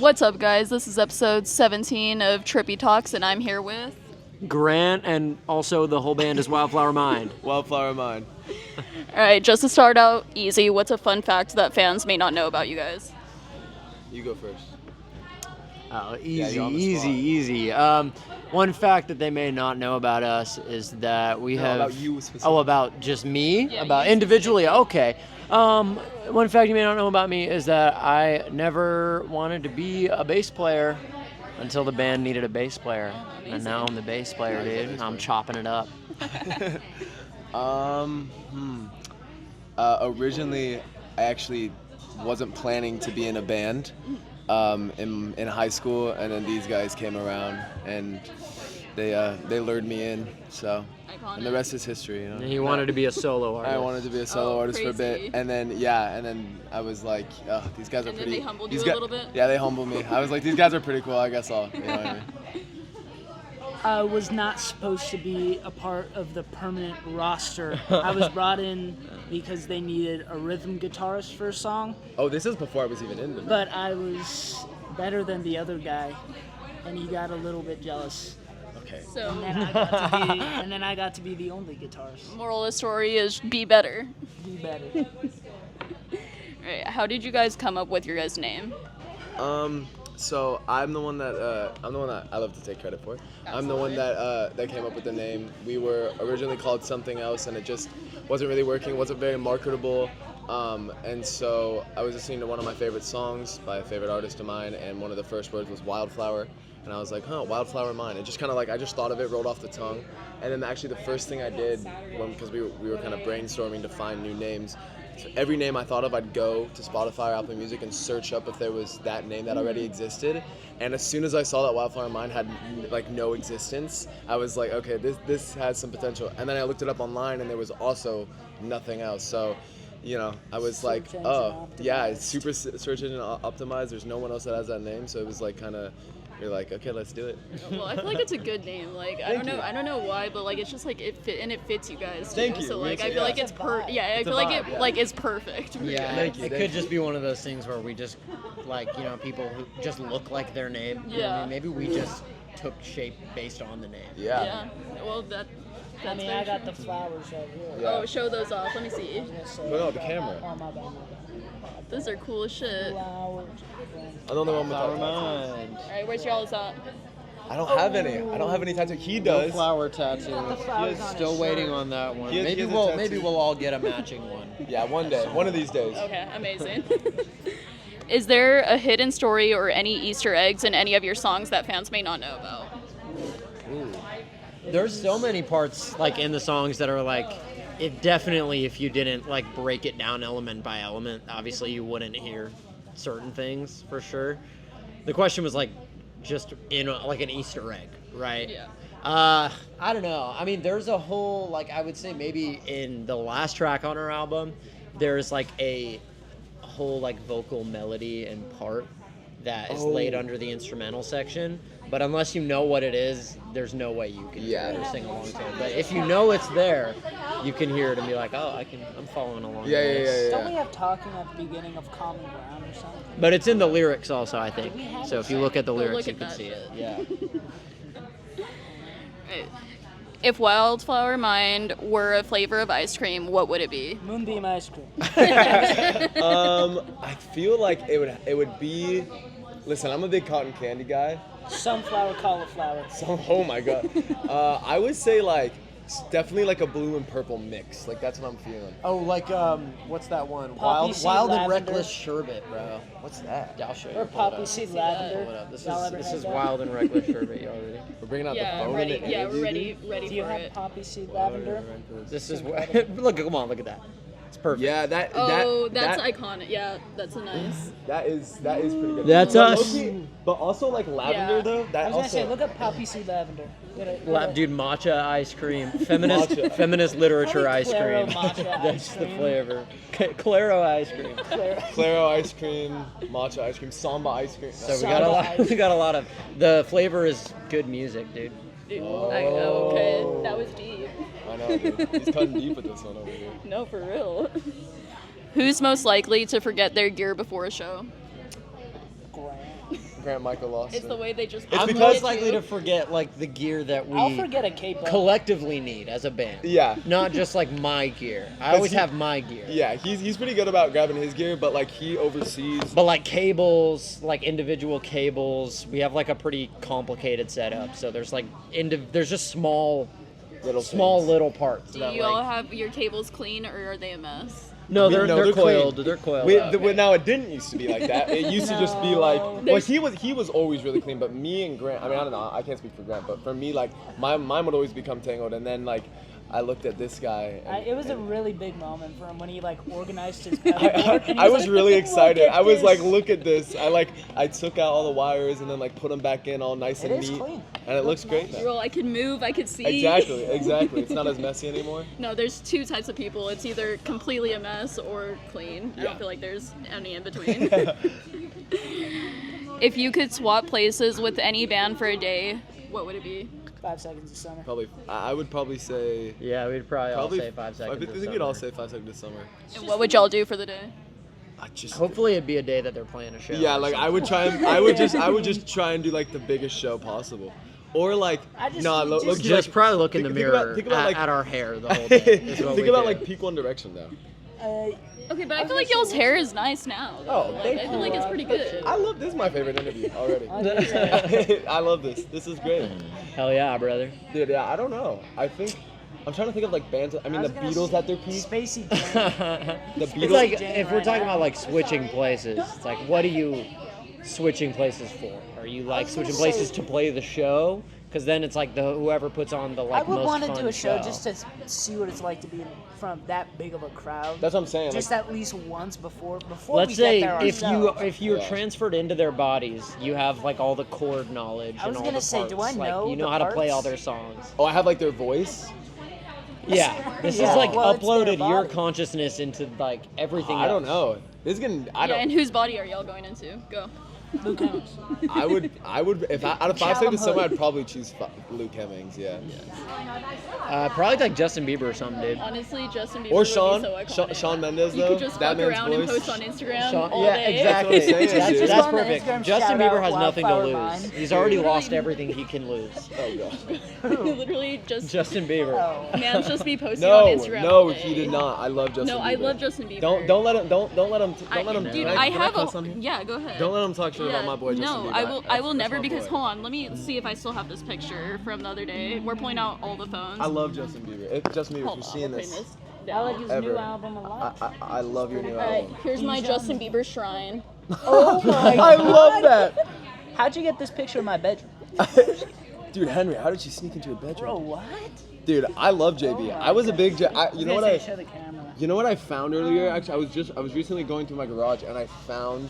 What's up, guys? This is episode 17 of Trippy Talks, and I'm here with... Grant, and also the whole band is Wildflower Mind. Wildflower Mind. All right, just to start out easy, what's a fun fact that fans may not know about you guys? You go first. Oh, Yeah, easy, you're on the easy, spot. easy. One fact that they may not know about us is that we have... about you specifically. Oh, about just me? Yeah, about you individually? Okay. One fact you may not know about me is that I never wanted to be a bass player until the band needed a bass player. And now I'm the bass player, dude. I'm chopping it up. Originally, I actually wasn't planning to be in a band in high school, and then these guys came around and they lured me in. So, and the rest is history. You know. And he wanted to be a solo artist. I wanted to be a solo artist for a crazy. bit, and then I was like, these guys are And then pretty. they humbled these you a little bit? Yeah, they humbled me. I was like, these guys are pretty cool. I guess I'll. You know what I mean? I was not supposed to be a part of the permanent roster. I was brought in because they needed a rhythm guitarist for a song, Oh, this is before I was even in them. but I was better than the other guy, and he got a little bit jealous. Okay. So, And then I got to be the only guitarist. moral of the story is be better. Be better. Right, how did you guys come up with your guys' name? So I'm the one that I love to take credit for. I'm the one that came up with the name. We were originally called something else, and it just wasn't really working. Wasn't very marketable. And so I was listening to one of my favorite songs by a favorite artist of mine, and one of the first words was Wildflower. And I was like, Wildflower Mind. It just kind of like, I just thought of it, rolled off the tongue. And then actually the first thing I did, because we were kind of brainstorming to find new names, so every name I thought of, I'd go to Spotify or Apple Music and search up if there was that name that already existed. And as soon as I saw that Wildflower Mind had like no existence, I was like, okay, this has some potential. And then I looked it up online, and there was also nothing else. So, you know, I was like, Search engine oh, yeah, it's optimized. super search engine optimized. There's no one else that has that name, so it was like kind of, you're like, okay, let's do it. Well, I feel like it's a good name. Like, I Thank don't know, you. I don't know why, but like it's just like it fits you guys too. Thank you. So like I Yeah. feel like It's it's a vibe. I It's a feel like vibe, it yeah. like is perfect. for Yeah, you Thank guys. you, it thank could you. just be one of those things where we just, like, you know, people who just look like their name. You know what I Yeah. mean? Maybe we just took shape based on the name. Yeah. Yeah. Well, that's I mean, very I got true. the flowers right here. Yeah. Oh, show those off. Let me see. I was gonna say- But no, the camera. Oh, my bad, my bad. Those are cool as shit. All Flowers. I'm the only one Flower without Mind. right, where's y'all's at? I don't have any. I don't have any tattoo. He No does. flower tattoo. the flowers on Still his waiting shirt. on that one. He has- he Maybe has a maybe tattoo. we'll all get a matching one. Yeah, one day. One of these days. Okay, amazing. Is there a hidden story or any Easter eggs in any of your songs that fans may not know about? There's so many parts like in the songs that are like, if you didn't like break it down element by element, obviously you wouldn't hear certain things for sure. The question was like just in like an Easter egg, right? Yeah. I don't know. I mean, there's a whole like I would say maybe in the last track on our album, there's like a whole like vocal melody and part that is laid under the instrumental section. But unless you know what it is, there's no way you can hear it or sing along to it. But if you know it's there, you can hear it and be like, oh, I'm following along. Yeah, to yeah, this. yeah, Don't we have talking at the beginning of Common Ground or something? But it's in the lyrics also, I think. So if you look at the Go lyrics, look you at can that see it. shit. Yeah. Right. If Wildflower Mind were a flavor of ice cream, what would it be? Moonbeam ice cream. I feel like it would be. Listen, I'm a big cotton candy guy. Sunflower, cauliflower. So, oh my god. I would say like definitely like a blue and purple mix. Like that's what I'm feeling. Oh, like what's that one? Poppy seed Wild and lavender. Reckless Sherbet, bro. What's that? Yeah, I'll show you. Or Pull it poppy up. seed Pull lavender. it up. This Y'all is ever this had is that? Wild and Reckless Sherbet. You already. We're bringing out Yeah, the I'm phone. ready. and the Yeah, interview, we're ready. dude. Ready Do you for have it. poppy seed lavender? This is what. Look, come on, look at that. It's perfect. Yeah, that. Oh, that's that, iconic. Yeah, that's a nice. that is pretty good. That's But us. low-key- but also like lavender Yeah. though. I That was gonna also. say, look up poppy seed lavender. Dude, matcha ice cream, feminist Matcha. feminist literature Probably ice Claro cream. matcha That's ice the cream. flavor. Claro ice cream. Claro ice cream, matcha ice cream, samba ice cream. So we got a lot. We got a lot of. The flavor is good music, dude. Dude, okay, that was deep. I know, dude. He's cutting deep with this one over here. No, for real. Who's most likely to forget their gear before a show? Grant Michael Lawson. It's the way they just. I'm because- most likely to forget like the gear that I'll we forget a capo. collectively need as a band. Yeah. Not just like my gear. I always have my gear. Yeah, he's pretty good about grabbing his gear, but like he oversees. But like cables, like individual cables, we have like a pretty complicated setup. So there's like there's just small things. little parts. Do that, you like, all have your cables clean, or are they a mess? No, No, they're coiled. clean. They're coiled. out. Now it didn't used to be like that. It used to just be like, No. well, he was always really clean, but me and Grant, I mean, I don't know, I can't speak for Grant, but for me, like, mine would always become tangled, and then like, I looked at this guy. And, It was a really big moment for him when he like organized his pedal board. and he I was like, really "Look excited. at I was like, this." look at this. I took out all the wires and then like put them back in all nice It and is neat, clean. and it looks great now. You're all, I can move, I can see. Exactly. It's not as messy anymore. No, there's two types of people. It's either completely a mess or clean. I Yeah. don't feel like there's any in between. If you could swap places with any band for a day, what would it be? 5 seconds of summer. Probably, I would probably say. Yeah, we'd probably all say 5 seconds. I think of we'd all summer. say 5 seconds of summer. And what would y'all do for the day? I just. Hopefully, it'd be a day that they're playing a show. Yeah, or like I something. would try and I would just try and do like the biggest show possible, or like I just- look, just- Just probably look in the think mirror think about, like, at our hair the whole day. Is what think we about do. like peak One Direction though. Okay, but I feel like y'all's hair is nice now. Oh, Like, thank I feel like it's pretty good. I love this. Is my favorite interview already. I love this. This is great, Hell yeah, brother. dude. Yeah, I don't know. I think I'm trying to think of like bands. I mean, the Beatles at their peak. Spacey Jam. The It's Beatles. like Jam if we're right talking now. about like switching places, it's like what are you switching places for? Are you like was gonna switching places say- to play the show? Because then it's like whoever puts on the I like would most want to fun do a show just to see what it's like to be in front of that big of a crowd. That's what I'm saying. Just Like, at least once before Let's we say get there ourselves. if you're Yeah. transferred into their bodies, you have like all the chord knowledge. I was and all gonna the say, do I parts. Like, know you know the how to play all parts? their songs? oh, I have like their voice. Yeah, this Yeah. is like Well, it's their uploaded your body. consciousness into like everything. I don't else. know. This is getting. I Yeah, don't. and whose body are y'all going into? Go. Luke Hemmings. I would. If out of 5 Callum seconds of summer, Hood. I'd probably choose Luke Hemmings. Yeah. Probably like Justin Bieber or something, dude. Honestly, Justin Bieber Or would Sean. be so iconic. Shawn Mendes You though. could just that walk man's around and voice. post on Instagram Sean- all yeah, day. exactly. That's what I'm saying, That's, dude. that's Just on perfect. Instagram, Justin shout Bieber out has nothing to Wildflower lose. Mine. He's already Literally- lost everything he can lose. Oh god. Literally just Justin Bieber. Oh. man's just be posting No, on Instagram. no, all day. he did not. I love Justin No, Bieber. I love Justin Bieber. Don't let him. Don't let him. I, Don't let him. dude, can I can have cuss on a here? yeah. Go ahead. Don't let him talk shit Yeah, about my boy Justin no, Bieber. I will That's never my because boy. hold on, let me see if I still have this picture from the other day. We're pulling out all the phones. I love Justin Bieber. If Justin Bieber, if Hold you're on, seeing we're this, putting I like his Ever. new album a lot. I love your new All right, album. here's my He's Justin Bieber shrine. Oh my I love that. How'd you get this picture of my bedroom? Dude, Henry, how did she sneak into your bedroom? Bro, what? Dude, I love JB. Oh my I was a big J. You know what I? Show the camera. You know what I found earlier? Actually, I was recently going through my garage and I found,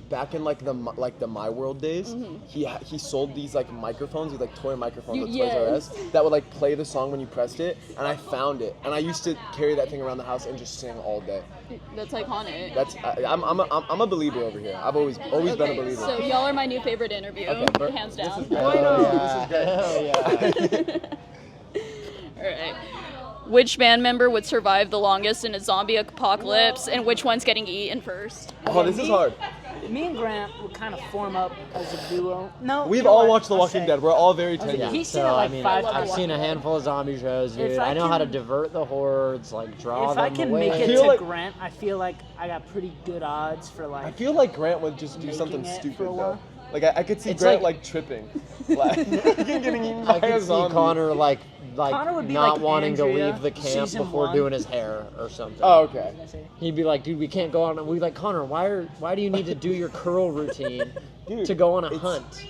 back in like the My World days, he sold these like microphones, these like toy microphones at Toys R Us that would like play the song when you pressed it. And I found it, and I used to carry that thing around the house and just sing all day. That's iconic. That's I'm a believer over here. I've always been a Okay, believer. so y'all are my new favorite interview, Okay, but hands this down. is great. Hell yeah. All right. Which band member would survive the longest in a zombie apocalypse, and which one's getting eaten first? Oh, this is hard. Me and Grant would kind of form up as a duo. No, We've you know all what? watched The I'll Walking say. Dead. We're all very Okay, tenured. he's seen So it like I mean, 5 I've times. seen a handful of zombie shows, dude. If I I know how to can- divert the hordes, like draw If them I can away. make it feel to like- Grant, I feel like I got pretty good odds for like. I feel like Grant would just do Making something it stupid for a though. while. Like I could see It's Grant like- like tripping, like getting eaten by I a could see zombie. Connor like Connor would be not like wanting Andrea, to leave the camp season before 1. doing his hair or something. Oh, okay. He'd be like, dude, we can't go on. We'd be like, Connor, why do you need to do your curl routine Dude, to go on a it's- hunt?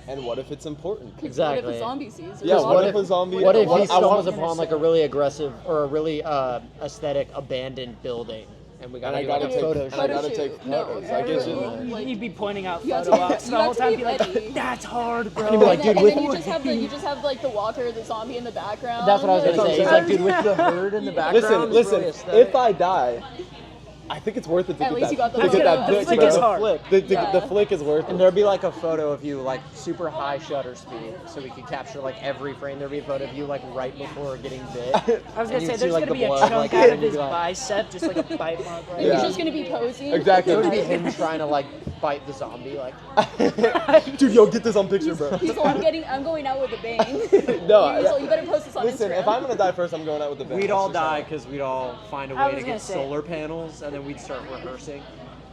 And what if it's important? What if Exactly. a zombie sees? Yeah, Because what if a zombie- What if what- he I stumbles want- upon like a really aggressive or a really aesthetic abandoned building, and we And gotta I do gotta like a take, photo and I shoot. gotta shoot. take No, photos. I get you. Like- He'd be pointing out You have photo to be- ops you the have whole to time. be Be like, ready. that's hard, bro. And he'd be like, And then, dude, with and then you just have like the walker, the zombie in the background. That's what I was That's gonna what say. I'm He's saying. like, dude, with the herd in the background. Listen, it's really if I die, I think it's worth it to At get least that. you got the to get photo. that The dick, flick bro. is hard. Flick. Yeah. The flick is worth And it. there'd be like a photo of you like super high shutter speed, so we could capture like every frame. There'd be a photo of you like right before getting bit. I was And gonna you'd say, see, there's like, gonna the be a blood, chunk like, out of and you'd his be like- bicep, just like a bite mark right He's Yeah. just gonna be posing. Exactly. It would be him trying to like bite the zombie like. Dude, yo, get this on picture, bro. He's like, I'm going out with a bang. No, So you better post this on listen, Instagram. if I'm gonna die first, I'm going out with the bang. We'd all That's just die because we'd all find a I way was to gonna get say- solar panels, and then we'd start rehearsing.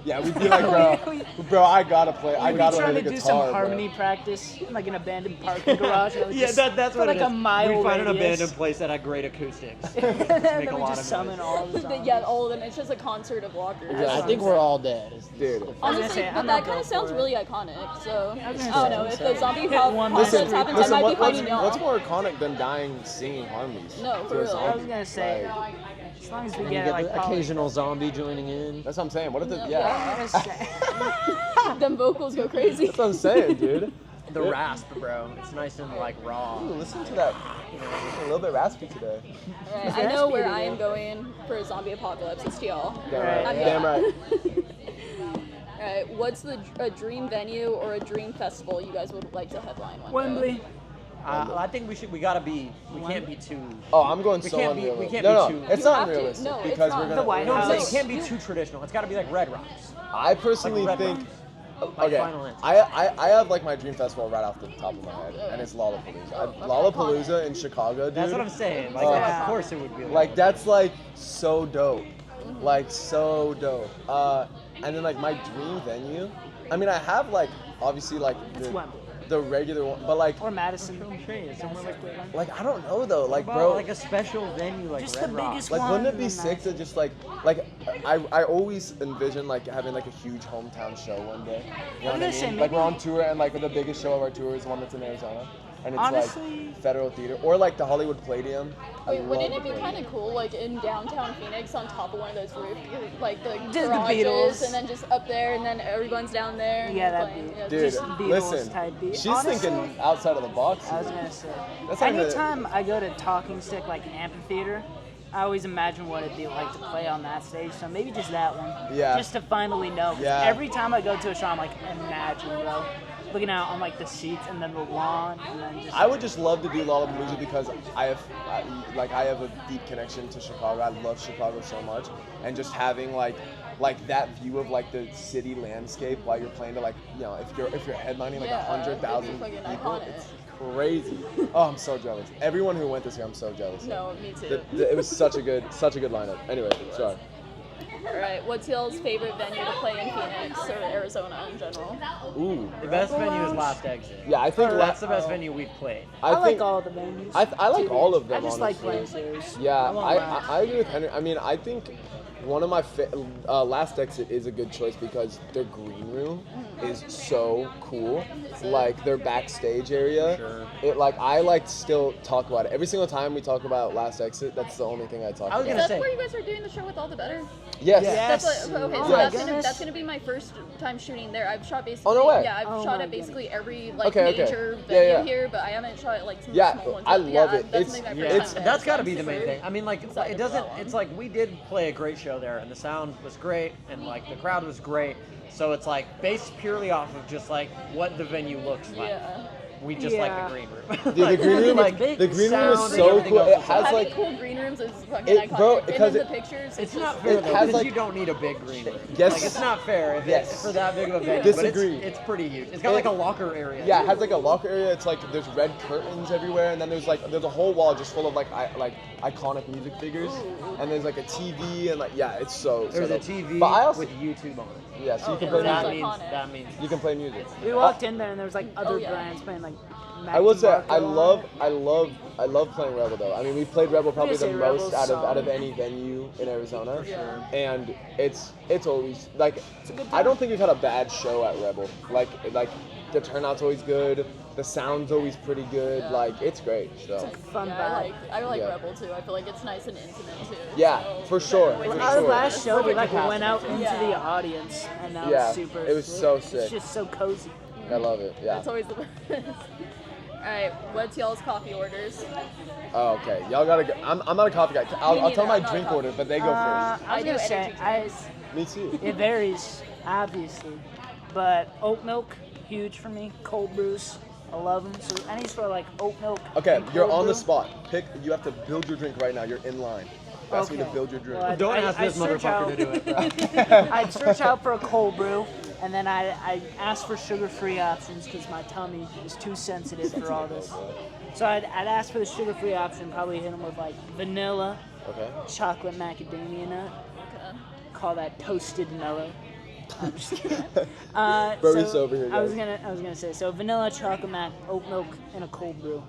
Yeah, we'd be like, bro, I gotta play. I We'd be gotta trying play to the do guitar, some harmony practice in like an abandoned parking garage. And Yeah, that's for what like it is. a mile We'd find an radius. abandoned place that had great acoustics. and Make then a we lot just of summon noise. all the zombies. Yeah, all of them. It's just a concert of walkers. Yeah, I I think we're all dead. Dude. gonna Honestly, say, but I'm that not kind going of sounds for it. really iconic. So I was gonna don't say, know if the zombie Hit apocalypse one Listen, happens, I might be what's fighting y'all. more iconic than dying singing harmonies? No, for to a real. zombie? I was gonna say, Like, as long as we And you get get like the probably- occasional zombie joining in. that's what I'm saying. What if the No, I yeah? was gonna say. Them vocals go crazy. That's what I'm saying, dude. The rasp, bro. It's nice and like raw. Ooh, listen to that. A little bit raspy today. Alright, I know where I am going for a zombie apocalypse. It's to y'all. Damn Right. right. I'm Damn not. right. Alright, what's a dream venue or a dream festival you guys would like to headline one day? Wembley. I think we gotta be. We can't be too. Oh, I'm going We so can't be- unrealistic. we can't no, be no, too- it's You not have to. unrealistic No, it's because not. we're The gonna. White No, I'm saying House. it can't be too traditional. It's gotta be like Red Rocks. I personally Like Red think. Like Okay, Final Answer. I have like my dream festival right off the top of my head, and it's Lollapalooza. Lollapalooza in Chicago, dude. That's what I'm saying. Like, Yeah. of course it would be. Like that's like so dope, like so dope. And then like my dream venue. I mean, I have like obviously like It's Wembley. the regular one, but like Or Madison. somewhere like that. like I don't know though, like About, bro. like a special venue like Just Red the Rocks. biggest Like, wouldn't it be one, sick to Madison. just like I always envision like having like a huge hometown show one day. You know I was what I gonna say, mean? Like we're maybe- on tour and like the biggest show of our tour is the one that's in Arizona, and it's Honestly- like Federal Theater or like the Hollywood Palladium. I Wait, wouldn't love it be the kind of cool, like in downtown Phoenix, on top of one of those roofs, like the Just the garages, Beatles. and then just up there, and then everyone's down there. and Yeah, they're that'd playing, be- yeah, Dude, Just Beatles listen, type beat. she's Honestly, thinking outside of the box. I was gonna say. That's not even- Anytime I go to Talking Stick, like an amphitheater, I always imagine what it'd be like to play on that stage. So maybe just that one. Yeah. Just to finally know. 'Cause Yeah. Every time I go to a show, I'm like, imagine, bro. Looking out on like the seats and then the lawn and then just. I would just love to do Lollapalooza because I have a deep connection to Chicago. I love Chicago so much, and just having like that view of like the city landscape while you're playing to like if you're headlining like Yeah, 100,000 it'd be fucking people, iconic. it's crazy. Oh, I'm so jealous. Everyone who went this year, I'm so jealous. No, me too. It was such a good lineup. Anyway, sorry. All right, what's y'all's favorite venue to play in Phoenix or Arizona in general? Ooh. The best venue is Last Exit. Yeah, I think That's the best venue we've played. I think like all the venues. I like all of them. I just like honestly. playing shows. Yeah, I won't lie. I agree with Henry. I mean, I think one of my Last Exit is a good choice because their green room is so cool. Like their backstage area, Sure. it like I like still talk about it every single time we talk about Last Exit. That's the only thing I talk I was about. gonna Is that say- where you guys are doing the show with All the Better? Yes. Yes. That's what, okay, Oh so my that's gonna, goodness. that's gonna be my first time shooting there. I've shot basically. Oh, no way. Yeah, I've Oh shot my at basically every like Okay, okay. major Yeah, venue yeah. here, but I haven't shot at like some Yeah, small ones. I But, love yeah, it. That's It's- gonna be my Yeah, first it's time that's there, got to so be I'm the main super thing. I mean, like excited it for doesn't. that one. It's like we did play a great show there, and the sound was great, and like the crowd was great. So it's like based purely off of just like what the venue looks like. Yeah. We just like Yeah. the green room. Dude, the green room, like the green room is sound and so everything cool. else It is has Having like cool green rooms is fucking It- iconic. bro, And because in it- the pictures, It's just- not fair It though, has, because like- you don't need a big green room. Yes. Like it's not fair if Yes. it's for that big of a venue. Disagree. But it's pretty huge. It's got like a locker area. Yeah, it too. has like a locker area. It's like there's red curtains everywhere, and then there's a whole wall just full of like iconic music figures, and there's like a TV and like it's so. There's so a dope. TV But I also with YouTube on it. yeah, so you Oh, can yeah, play that's music. iconic. That means You can play music. We walked in there and there was like other yeah. brands playing like. I will say Mackie Marco I love playing Rebel though. I mean, we played Rebel probably gonna the say most Rebel's out of solid. any venue in Arizona. sure. And it's always like a good I don't think we've had a bad show at Rebel. Like the turnout's always good. The sound's always pretty good. Yeah. Like it's great. So It's a fun Yeah, vibe. I like Yeah. Rebel too. I feel like it's nice and intimate too. Yeah, so for sure, always for makes Our sure. last show, we like Capacity. went out into Yeah. the audience, and that Yeah, was super. it was so It's sick. just so cozy. I love it. Yeah. It's always the best. All right, what's y'all's coffee orders? Oh, okay. Y'all gotta go. I'm not a coffee guy. I'll neither, tell my I'm not a drink coffee. orders, but they go first. I I was do gonna say, energy Me too. it varies, obviously, but oat milk, huge for me. Cold brews, I love them. So any sort of like oat milk. Okay, and you're cold on the brew. spot. You have to build your drink right now. You're in line. Ask me to Okay. build your drink. Well, Don't I ask this search motherfucker out- to do it, bro. I'd search out for a cold brew, And then I asked for sugar-free options because my tummy is too sensitive for all this. So I'd ask for the sugar-free option, probably hit them with like vanilla, Okay. chocolate macadamia nut. Okay. Call that toasted mellow. I'm just kidding. Brody's over here, I was guys. gonna say so vanilla, chocolate mac, oat milk, and a cold brew.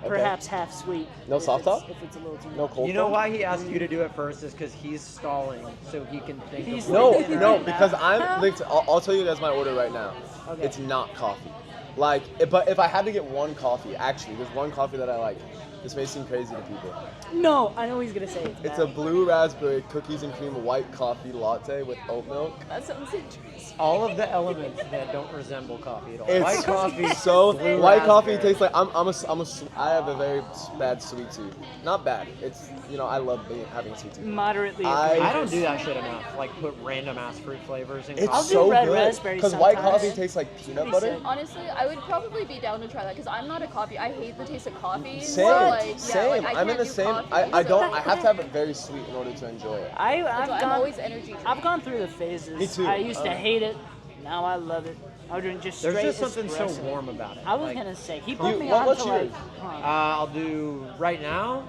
Okay. Perhaps half sweet. No if soft it's- top? If it's a little too No much. cold. You know foam? why he asked you to do it first is because he's stalling, so he can think. He's of No, thinking no, right because now. I'll tell you guys my order right now. Okay. It's not coffee. Like, but if I had to get one coffee, actually, there's one coffee that I like. This may seem crazy to people. No, I know what he's gonna say. It's a blue raspberry cookies and cream white coffee latte with oat milk. That sounds interesting. all of the elements that don't resemble coffee at all. It's White coffee, so blue white coffee raspberry. tastes like I have a very bad sweet tooth. Not bad. It's I love having a sweet tooth. Moderately. I I don't do that shit enough. Like put random ass fruit flavors in It's I'll coffee. do so red good raspberry because white sometimes. coffee tastes like peanut pretty butter. sick. Honestly, I would probably be down to try that because I'm not a coffee. I hate the taste of coffee. Same, So, like, same. Yeah, like, I I'm in can't the do same. coffee, I don't. so- I have to have it very sweet in order to enjoy it. I've I'm gone. always energy drink. I've gone through the phases. Me too. I used to hate it. Now I love it. I would drink just straight There's just something so espresso. warm about it. I was Like, gonna say he put me what's on to like. yours? I'll do right now.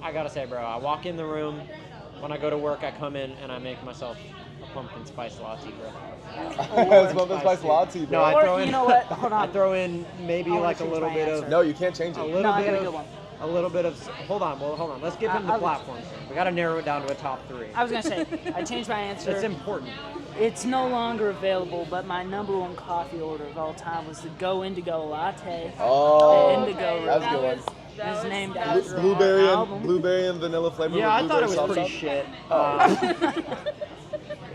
I gotta say, bro, I walk in the room. When I go to work, I come in and I make myself a pumpkin spice latte, bro. It's pumpkin spice latte, No, bro. I Or, throw in. you know what? Hold on. I throw in maybe I wanna like a change little my bit answer. of. No, you can't change A it. little No, I bit got a of. good one. A little bit of. Hold on. Well, hold on. Let's give him the I'll- platforms. Here. We gotta narrow it down to a top three. I was gonna say I changed my answer. It's important. It's no longer available, but my number one coffee order of all time was the Go Indigo latte. Oh, The Indigo Okay, That's a good that one. was- that It's was- named that after was- a- blueberry and vanilla flavor. Yeah, I with thought it was blueberry pretty salsa. shit.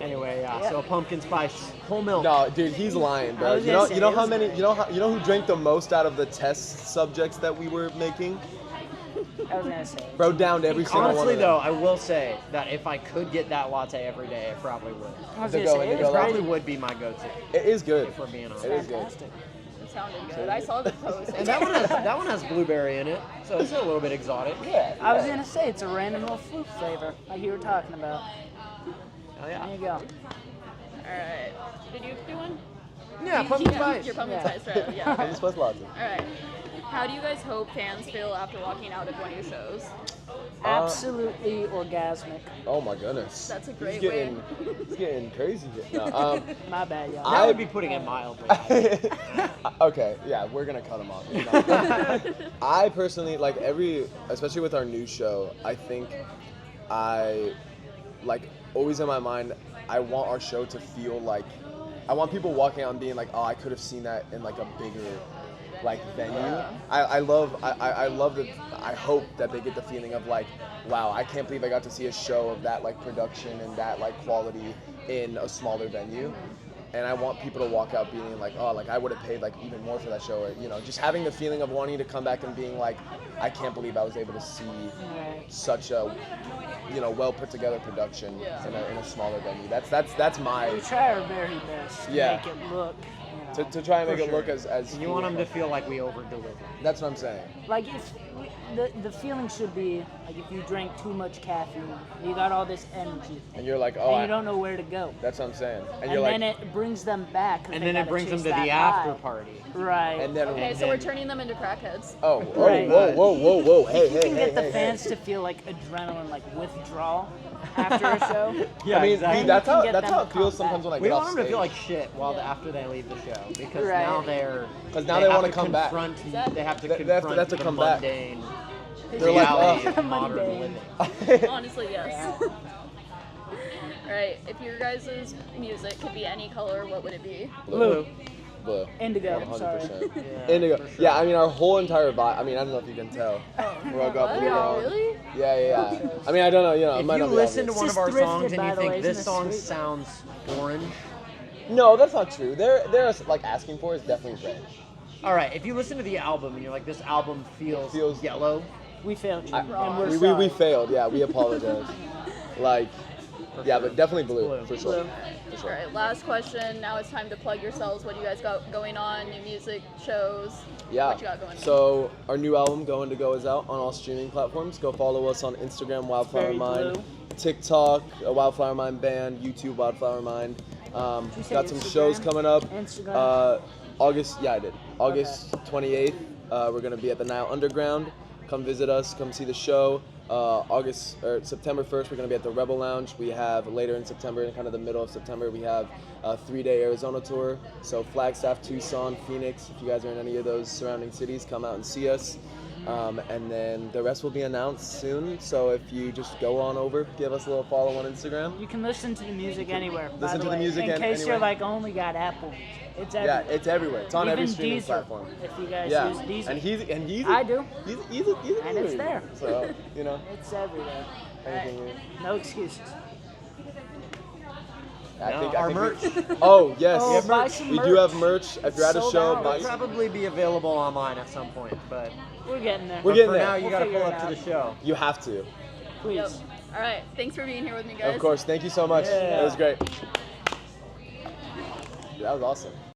Anyway, yeah. So pumpkin spice, whole milk. No, dude, he's lying, I bro. was You gonna know, say, you know it how was many, great. you know who drank the most out of the test subjects that we were making? I was gonna say. Bro, downed every single one Honestly, of though, them. I will say that if I could get that latte every day, I probably would. I was The gonna Go say it Indigo was latte. Probably great. would be my go-to. It is good. If we're being honest. It is good. Fantastic. It sounded good. I saw the post. And that one has blueberry in it, so it's a little bit exotic. Yeah. I was gonna say it's a random little fruit flavor, like you were talking about. Oh yeah. There you go. Alright. Did you do one? Yeah, pumpkin Yeah, spice. your pumpkin Yeah. spice, right? Yeah. Pumpkin spice latte. Alright. How do you guys hope fans feel after walking out of one of your shows? Absolutely orgasmic. Oh my goodness. That's a great He's getting crazy here. No, My bad, y'all. That would be putting it mildly. okay, yeah, we're gonna cut him off. I personally like especially with our new show. I think I always in my mind. I want our show to feel like I want people walking out and being like, oh, I could have seen that in like a bigger venue. I love that. I hope that they get the feeling of like, wow, I can't believe I got to see a show of that production and that quality in a smaller venue. And I want people to walk out being like, oh, I would have paid even more for that show, or just having the feeling of wanting to come back and being like, I can't believe I was able to see such a well put together production in a smaller venue. That's my We try our very best to Yeah. make it look. to try and make For it look sure. as You want them to feel like we over-deliver. That's what I'm saying. Like if the feeling should be like if you drank too much caffeine, you got all this energy, And you're like, oh, and you don't know where to go. that's what I'm saying. And And you're then like, it brings them back. 'cause And they then it gotta brings them chase to that the high. after party. Right. and then Okay, so we're turning them into crackheads. oh, Right. whoa, hey, If you hey, can hey, get the hey, fans hey. to feel like adrenaline, like withdrawal after a show. Yeah, I mean, exactly. that's You can how get them it to feels come sometimes when I We get don't off want them to feel stage. like shit after they leave the show because Right. now they're 'Cause now they have wanna to come back. confront- They have to They have to- confront they have to the come back. mundane They're like, reality oh. of modern Mundane. living. Honestly, yes. Alright, if your guys' music could be any color, what would it be? Blue. Blue. Indigo. 100%. Sorry. Yeah, Indigo. for sure. Yeah, I mean, our whole entire vibe. I mean, I don't know if you can tell. We're all got What? blue on. Really? Yeah. I mean, I don't know. It If might you not be listen to obvious. one It's of our just songs thrifted, and you by the think way, this isn't it song sweet? sounds orange, No, that's not true. They're asking for is definitely red. all right. If you listen to the album and you're like, this album feels yellow, We failed you, I- and we're we sorry. failed. Yeah, we apologize. Yeah, but definitely blue for sure. Blue. For sure. Alright, last question. Now it's time to plug yourselves. What do you guys got going on? New music, shows? Yeah. What you got going on? So our new album, Going to Go, is out on all streaming platforms. Go follow us on Instagram, Wildflower Very Mind, blue. TikTok, Wildflower Mind Band, YouTube, Wildflower Mind. you say Got some shows Instagram? coming up. Instagram? August 28th, we're gonna be at the Nile Underground. Come visit us. Come see the show. September 1st, we're gonna be at the Rebel Lounge. We have later in September, in kind of the middle of September, we have a 3-day Arizona tour. So Flagstaff, Tucson, Phoenix. If you guys are in any of those surrounding cities, come out and see us. And then the rest will be announced soon. So if you just go on over, give us a little follow on Instagram. You can listen to the music anywhere. by Listen the to the way, music in case anywhere. you're like only got Apple. It's everywhere. Yeah, it's everywhere. It's on every Even streaming Deezer, platform. If you guys Yeah, use Deezer. and he's I do. He's And it's there. So It's everywhere. anything. No excuses. Our merch. Oh yes, Oh, buy some we merch. do have merch. If you're at a Sold show, out. buy It'll probably be available online at some point, but We're getting there. We're but getting for there. now you We'll gotta figure pull it up to out. the show. You have to. Please. Yep. All right. Thanks for being here with me, guys. Of course. Thank you so much. Yeah. It was great. That was awesome.